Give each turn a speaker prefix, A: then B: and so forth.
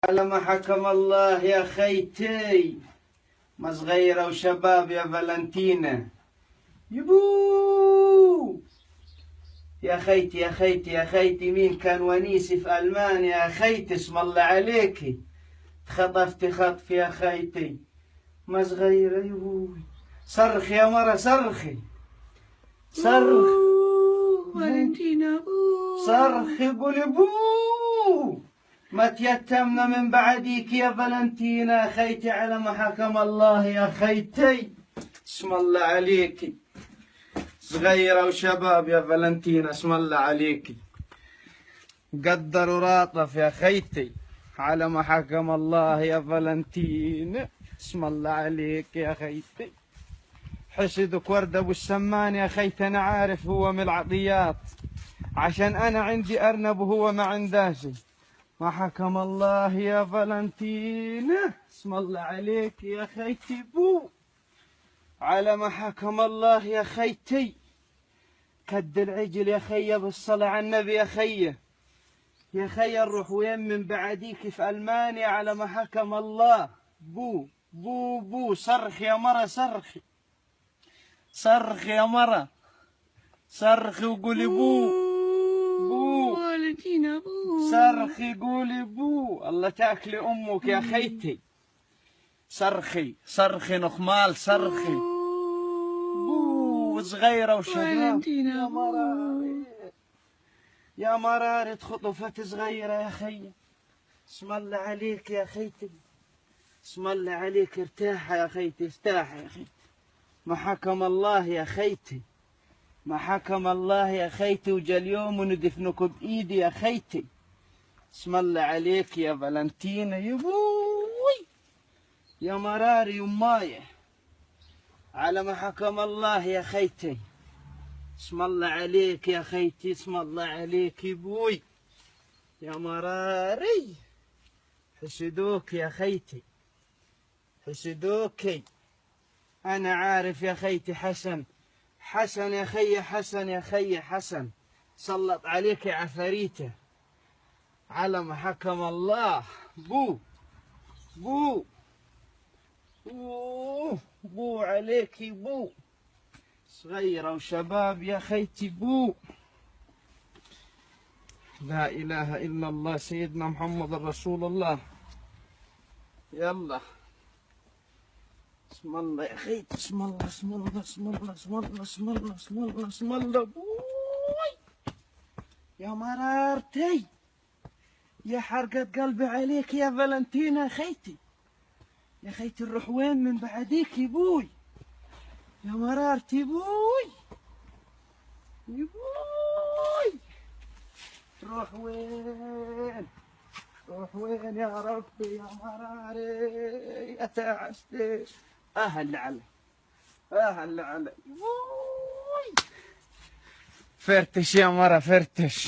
A: على ما حكم الله يا خيتي، ما صغيرة وشباب يا فالنتينا. يبو يا خيتي يا خيتي يا خيتي، مين كان ونيسي في ألمانيا يا خيتي، اسم الله عليكي، تخطفتي خطف يا خيتي، ما صغيرة. يبوي صرخي يا مرة، صرخي صرخ
B: فالنتينا،
A: صرخي، قولي بو. ما تيتمنا من بعديك يا فالنتينا خيتي، على ما حكم الله يا خيتي، اسم الله عليكي، صغيرة وشباب يا فالنتينا، اسم الله عليكي، قدر وراطف يا خيتي، على ما حكم الله يا فالنتينا، اسم الله عليك يا خيتي. حسدك ورد ابو السمان يا خيتي، انا عارف هو من العطيات، عشان انا عندي ارنب وهو ما عنداشي. ما حكم الله يا فالنتينا، اسم الله عليك يا خيتي بو، على ما حكم الله يا خيتي. كد العجل يا خيه بالصلاة على النبي يا خيه، يا خيه نروح وين من بعديك في ألمانيا، على ما حكم الله. بو بو بو، صرخ يا مرة، صرخي صرخي يا مرة، صرخي وقولي بو بو،
B: فالنتينا،
A: صرخي قولي بو، الله تاكلي امك يا خيتي، صرخي صرخي نخمال، صرخي بو، صغيرة وشباب يا مراري، يا مراري خطفت صغيرة يا خي، اسم الله عليك يا خيتي، اسم الله عليك، ارتاحي يا خيتي، ارتاحي يا خيتي، ما حكم الله يا خيتي، ما حكم الله يا خيتي، وجا اليوم وندفنك بإيدي يا خيتي، اسم الله عليك يا فالنتينا. يبوي يا مراري يمايه، على ما حكم الله يا خيتي، اسم الله عليك يا خيتي، اسم الله عليك يبوي، يا مراري حسدوك يا خيتي، حسدوكي، أنا عارف يا خيتي. حسن حسن يا خي، حسن يا خي، حسن سلط عليك عفاريته، على ما حكم الله. بو بو بو بو عليكي بو، صغيرة وشباب يا خيتي بو. لا إله إلا الله سيدنا محمد رسول الله. يلا اسم الله يا خيتي، اسم الله اسم الله اسم الله اسم الله اسم الله اسم الله اسم الله. بوي يا مرارتي، يا حرقة قلبي عليك يا فالنتينا خيتي، يا خيتي نروح وين من بعديك يا بوي، يا مرارتي بوي، يا بوي تروح وين، تروح وين يا ربي يا مراري يا تعستي. اهل علي، اهل علي، فرتش يا مرة فرتش.